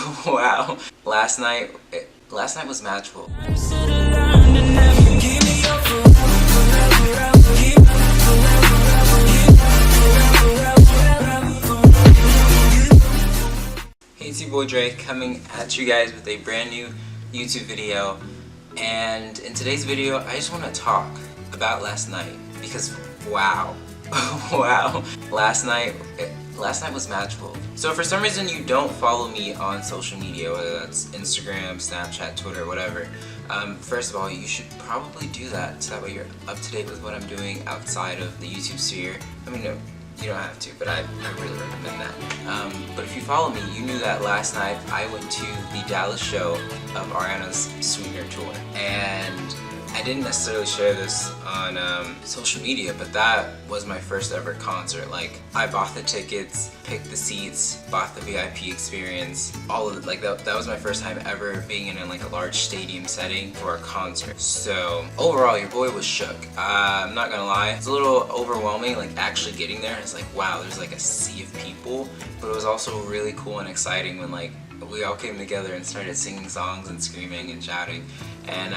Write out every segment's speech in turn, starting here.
Wow. Last night was magical. Hey, it's your boy Dre coming at you guys with a brand new YouTube video, and in today's video I just want to talk about last night because wow. Wow. Last night was magical. So for some reason you don't follow me on social media, whether that's Instagram, Snapchat, Twitter, whatever, first of all, you should probably do that so that way you're up to date with what I'm doing outside of the YouTube sphere. I mean, no, you don't have to, but I really recommend that. But if you follow me, you knew that last night I went to the Dallas show of Ariana's Sweetner Tour, and I didn't necessarily share this on social media, but that was my first ever concert. Like, I bought the tickets, picked the seats, bought the VIP experience, all of it. Like, that was my first time ever being in like a large stadium setting for a concert. So overall, your boy was shook. I'm not gonna lie, it's a little overwhelming, like actually getting there. It's like, wow, there's like a sea of people, but it was also really cool and exciting when like we all came together and started singing songs and screaming and shouting, and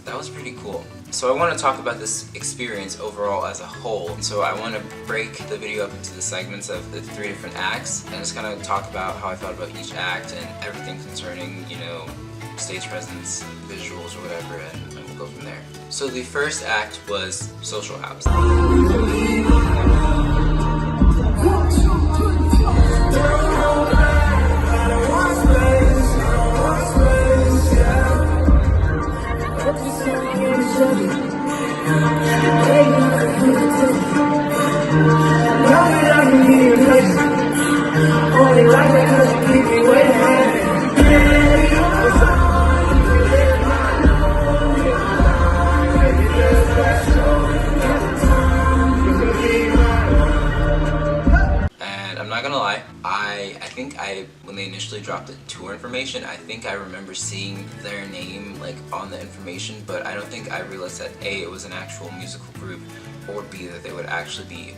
that was pretty cool. So I want to talk about this experience overall as a whole. And so I want to break the video up into the segments of the 3 different acts and just kind of talk about how I felt about each act and everything concerning, you know, stage presence, visuals, or whatever, and we'll go from there. So the first act was Social House. When they initially dropped the tour information, I think I remember seeing their name like on the information, but I don't think I realized that A, it was an actual musical group, or B, that they would actually be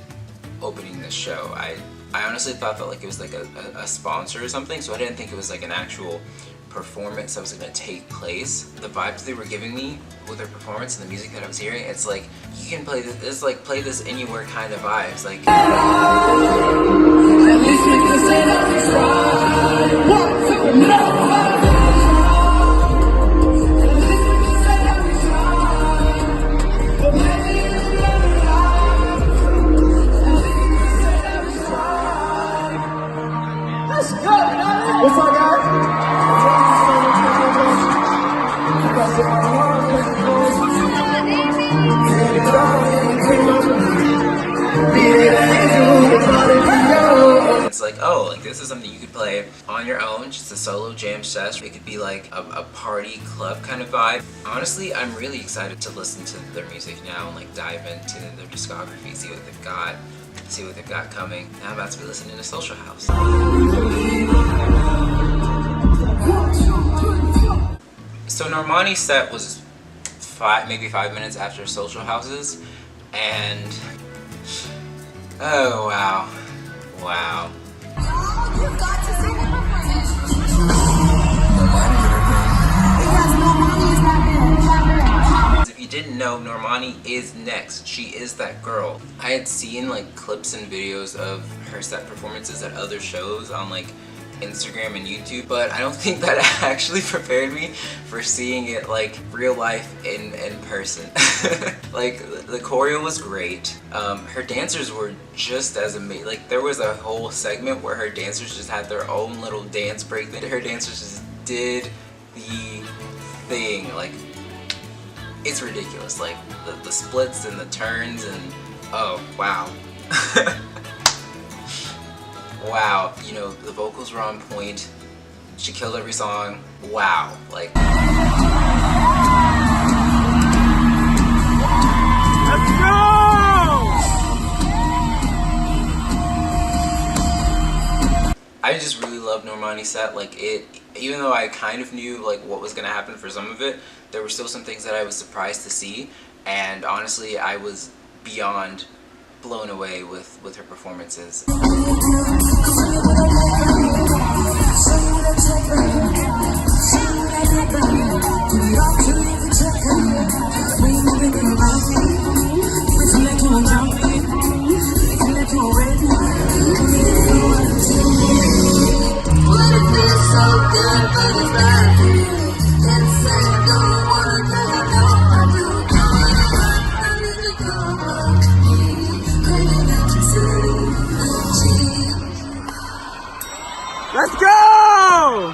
opening the show. I honestly thought that like it was like a sponsor or something, so I didn't think it was like an actual performance that was going to take place. The vibes they were giving me with their performance and the music that I was hearing, it's like you can play this, it's like play this anywhere kind of vibes. Like what's up, guys? it's like, oh, like this is something you could play on your own, just a solo jam session. It could be like a party club kind of vibe. Honestly, I'm really excited to listen to their music now and like dive into their discography, see what they've got coming. Now I'm about to be listening to Social House. So Normani's set was maybe 5 minutes after Social House's, and oh wow, wow. If you didn't know, Normani is next. She is that girl. I had seen like clips and videos of her set performances at other shows on like Instagram and YouTube, but I don't think that actually prepared me for seeing it like real life in person. Like the choreo was great. Her dancers were just as amazing. Like there was a whole segment where her dancers just had their own little dance break that her dancers just did the thing. Like it's ridiculous. Like the splits and the turns, and oh wow. Wow, you know, the vocals were on point. She killed every song. Wow, like. Let's go! I just really love Normani's set. Like even though I kind of knew like what was gonna happen for some of it, there were still some things that I was surprised to see, and honestly, I was beyond blown away with her performances. go!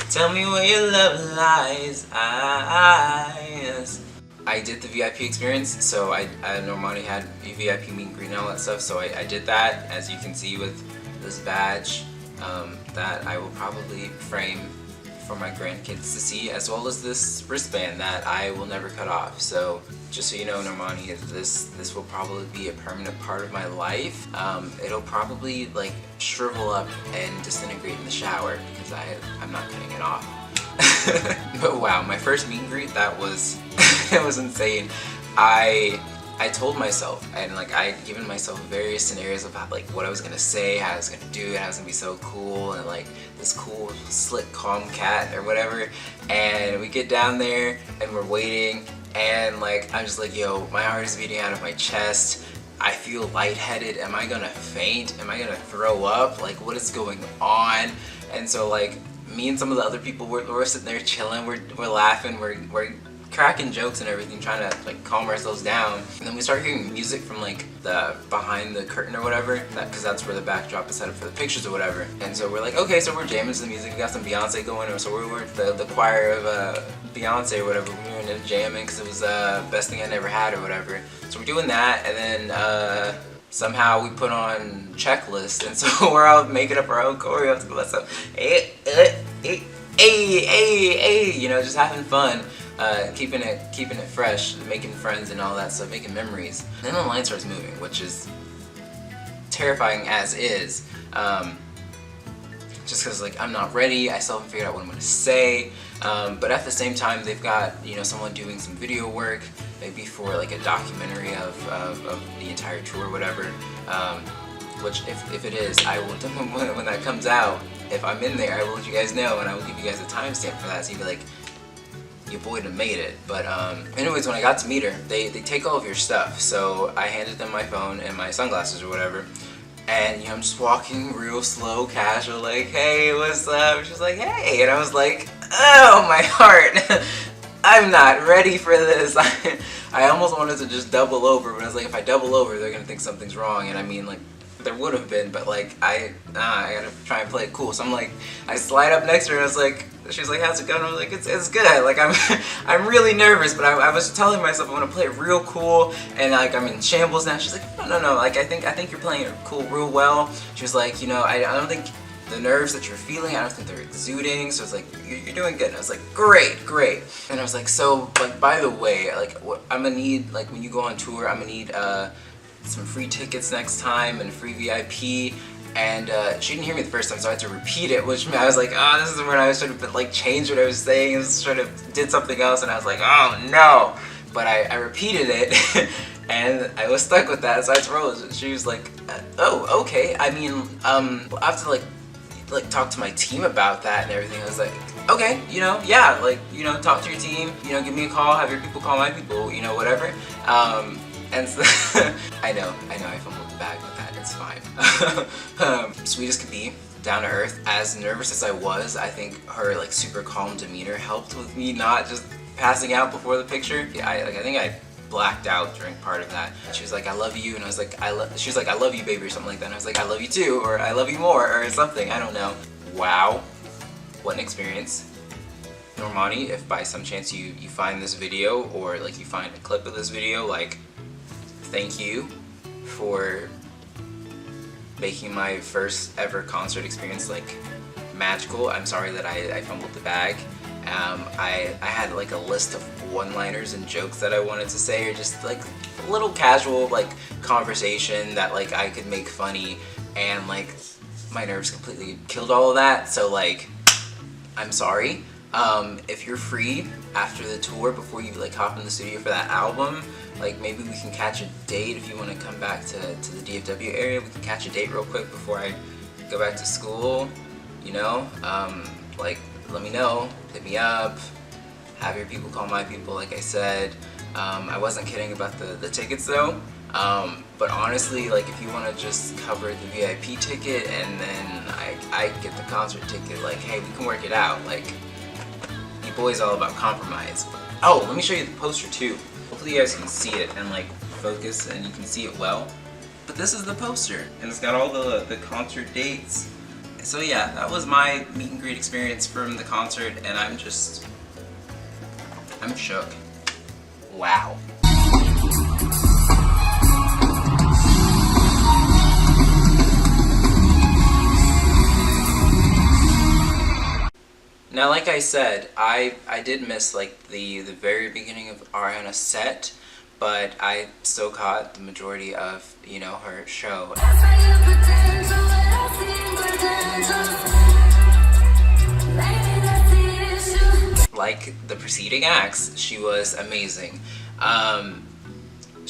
Tell me where your love lies. I did the VIP experience, so I normally had a VIP meet and greet and all that stuff, so I did that, as you can see with this badge that I will probably frame for my grandkids to see, as well as this wristband that I will never cut off. So just so you know, Normani, this will probably be a permanent part of my life. It'll probably like shrivel up and disintegrate in the shower because I'm not cutting it off. But wow, my first meet and greet, that was it was insane. I told myself, and like I had given myself various scenarios about like what I was gonna say, how I was gonna do it, how I was gonna be so cool, and like this cool, slick, calm cat or whatever. And we get down there and we're waiting, and like I'm just like, yo, my heart is beating out of my chest. I feel lightheaded. Am I gonna faint? Am I gonna throw up? Like, what is going on? And so like me and some of the other people, we're sitting there chilling, we're laughing, we're cracking jokes and everything, trying to like calm ourselves down. And then we start hearing music from like the behind the curtain or whatever, because that's where the backdrop is set up for the pictures or whatever. And so we're like, okay, so we're jamming to the music. We got some Beyonce going, or so we're the choir of Beyonce or whatever. We were in there jamming because it was best thing I never had or whatever. So we're doing that, and then somehow we put on Checklist, and so we're all making up our own choreo to let some you know, just having fun. Keeping it fresh, making friends and all that stuff, making memories. And then the line starts moving, which is terrifying as is. Just because like I'm not ready, I still haven't figured out what I'm going to say. But at the same time, they've got, you know, someone doing some video work, maybe for like a documentary of the entire tour or whatever. Which if it is, I will when that comes out, if I'm in there, I will let you guys know, and I will give you guys a timestamp for that, so you'll be like, your boy done made it. But anyways, when I got to meet her, they take all of your stuff. So I handed them my phone and my sunglasses or whatever, and you know, I'm just walking real slow, casual, like, hey, what's up? She's like, hey, and I was like, oh, my heart. I'm not ready for this. I almost wanted to just double over, but I was like, if I double over, they're gonna think something's wrong. And I mean, like, there would have been, but like I gotta try and play it cool. So I'm like, I slide up next to her, and I was like, she's like, how's it going? I was like, it's good. Like I'm really nervous, but I was telling myself I want to play it real cool, and like I'm in shambles now. She's like, no, like I think you're playing it cool, real well. She was like, you know, I don't think the nerves that you're feeling, I don't think they're exuding. So it's like, you're doing good. And I was like, great. And I was like, so like, by the way, like what I'm gonna need, like when you go on tour, I'm gonna need some free tickets next time and free VIP. And she didn't hear me the first time, so I had to repeat it, which I was like, oh, this is when I was trying to like change what I was saying, sort of did something else, and I was like, oh no. But I repeated it, and I was stuck with that, so I told her. She was like, oh, okay. I mean, I have to like talk to my team about that and everything. I was like, okay, you know, yeah, like, you know, talk to your team, you know, give me a call, have your people call my people, you know, whatever. And so I know, I fumbled the bag with that, it's fine. Sweet as could be, down to earth. As nervous as I was, I think her like super calm demeanor helped with me not just passing out before the picture. Yeah, I think I blacked out during part of that. She was like, I love you, and I was like, she was like, I love you, baby, or something like that. And I was like, I love you too, or I love you more, or something, I don't know. Wow, what an experience. Normani, if by some chance you find this video, or like you find a clip of this video, like, thank you for making my first ever concert experience like magical. I'm sorry that I fumbled the bag. I had like a list of one-liners and jokes that I wanted to say, or just like a little casual like conversation that like I could make funny, and like my nerves completely killed all of that. So like, I'm sorry. If you're free after the tour, before you like hop in the studio for that album, like maybe we can catch a date. If you want to come back to the DFW area, we can catch a date real quick before I go back to school, you know? Like, let me know, hit me up, have your people call my people, like I said. I wasn't kidding about the tickets though, but honestly, like if you want to just cover the VIP ticket and then I get the concert ticket, like hey, we can work it out. Like, your boy's all about compromise. Oh, let me show you the poster too. Hopefully you guys can see it and like focus and you can see it well. But this is the poster and it's got all the concert dates. So yeah, that was my meet and greet experience from the concert and I'm shook. Wow. Now, like I said, I did miss like the very beginning of Ariana's set, but I still caught the majority of, you know, her show. Like the preceding acts, she was amazing.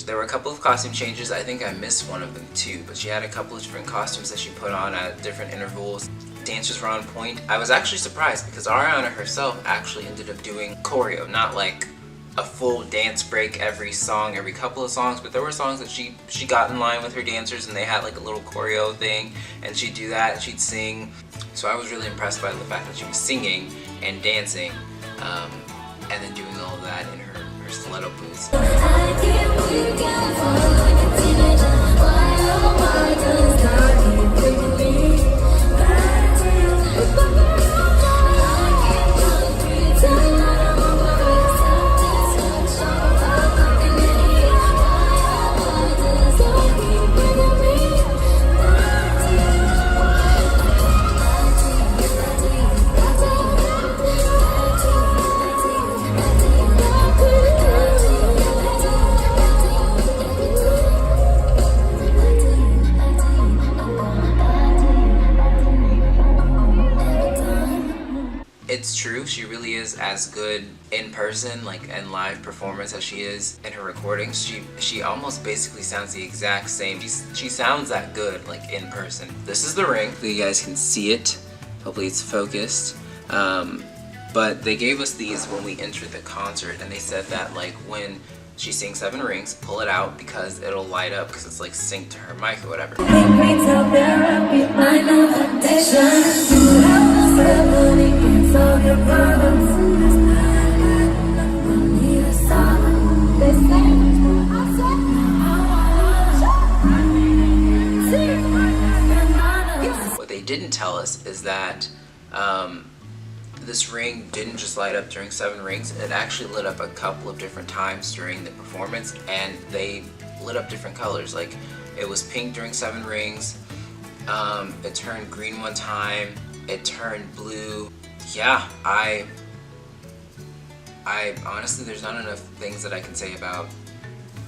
There were a couple of costume changes. I think I missed one of them too, but she had a couple of different costumes that she put on at different intervals. Dancers were on point. I was actually surprised because Ariana herself actually ended up doing choreo, not like a full dance break every song, every couple of songs, but there were songs that she got in line with her dancers and they had like a little choreo thing and she'd do that and she'd sing. So I was really impressed by the fact that she was singing and dancing and then doing all of that in her stiletto boots. It's true, she really is as good in person, like in live performance as she is in her recordings. She almost basically sounds the exact same. She sounds that good, like in person. This is the ring. You guys can see it. Hopefully it's focused. But they gave us these when we entered the concert, and they said that like when she sings 7 rings, pull it out because it'll light up because it's like synced to her mic or whatever. What they didn't tell us is that this ring didn't just light up during 7 rings, it actually lit up a couple of different times during the performance, and they lit up different colors. Like it was pink during 7 rings, it turned green one time, it turned blue. Yeah, I honestly, there's not enough things that I can say about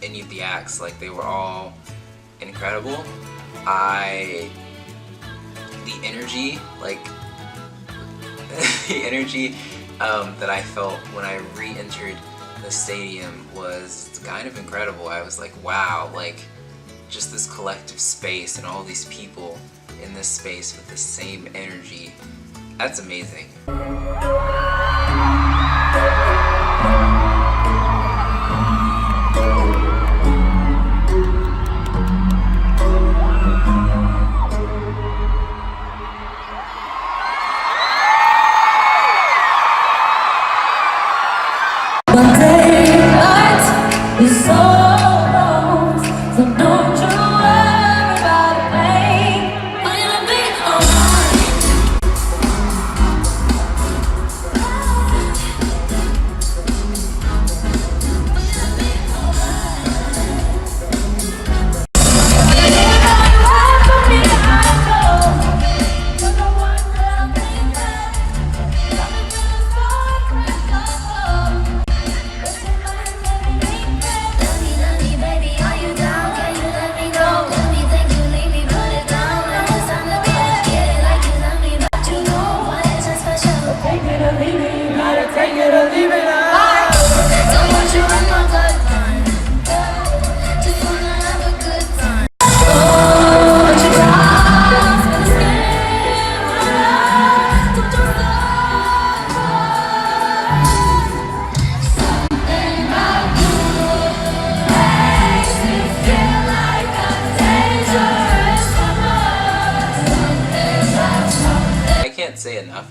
any of the acts. Like they were all incredible. The energy, like the energy that I felt when I re-entered the stadium was kind of incredible. I was like, wow, like just this collective space and all these people in this space with the same energy. That's amazing.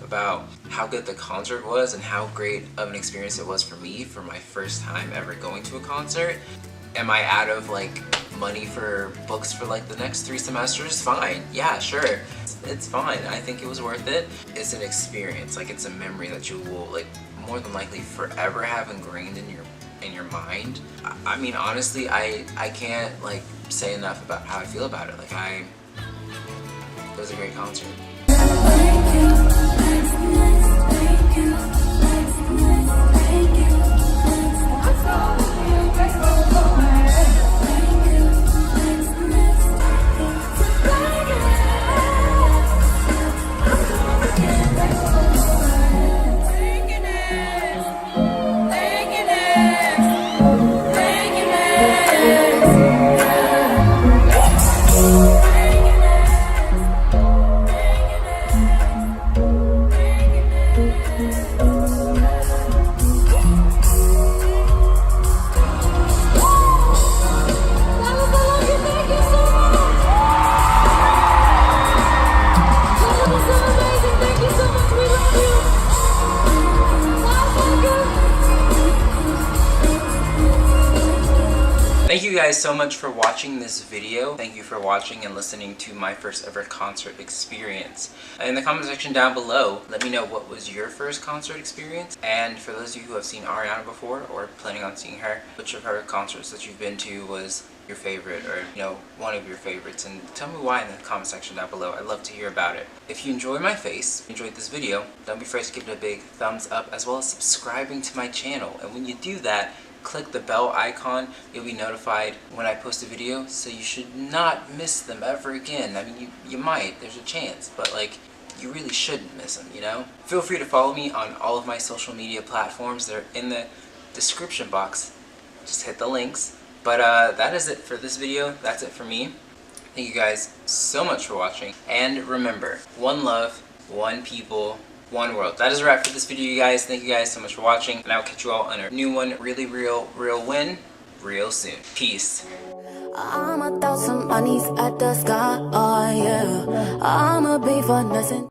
about how good the concert was and how great of an experience it was for me for my first time ever going to a concert. Am I out of like money for books for like the next 3 semesters? Fine, yeah, sure, it's fine. I think it was worth it. It's an experience, like it's a memory that you will like more than likely forever have ingrained in your mind. I mean, honestly, I can't like say enough about how I feel about it. Like it was a great concert. Thank you guys so much for watching this video. Thank you for watching and listening to my first ever concert experience. In the comment section down below, let me know what was your first concert experience. And for those of you who have seen Ariana before or planning on seeing her, which of her concerts that you've been to was your favorite, or one of your favorites, and tell me why in the comment section down below. I'd love to hear about it. If you enjoy my face, enjoyed this video, don't be afraid to give it a big thumbs up, as well as subscribing to my channel. And when you do that, click the bell icon. You'll be notified when I post a video, so you should not miss them ever again. I mean, you might, there's a chance, but like, you really shouldn't miss them, Feel free to follow me on all of my social media platforms. They're in the description box. Just hit the links. But that is it for this video. That's it for me. Thank you guys so much for watching. And remember, one love, one people, one world. That is a wrap for this video, you guys. Thank you guys so much for watching. And I will catch you all on a new one, really real win, real soon. Peace. I'ma throw some monies at the sky, oh yeah. I'ma be for nothing.